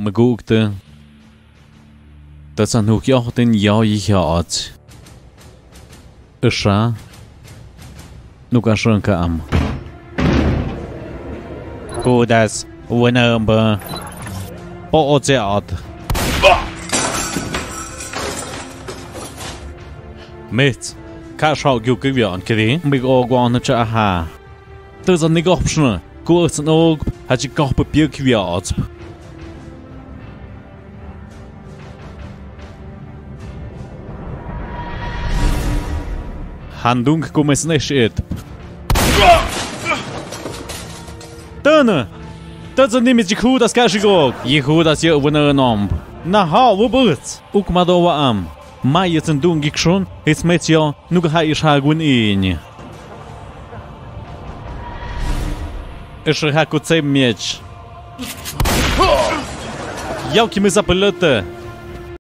me googte. Dat zijn ook jachten jou je gaat. Isha. Nog een schranke am. Goedas, wanneer Ozead. Met, kaashau gilke weer aan kri. Mig ogwan het aha. Dat is een niet option. Koers en ook had je kop papier weer uit. Handung kom es niet uit. Dan. Dat is niet met je goed als kaashigok. Je goed als je wanneer nam. Na ha, wat wordt? Ook maar door am. Maar je zijn doen ik schon. Het met je nog hij is haar gewoon in. Is er haar goed zijn mieć. Jałki my zapalete.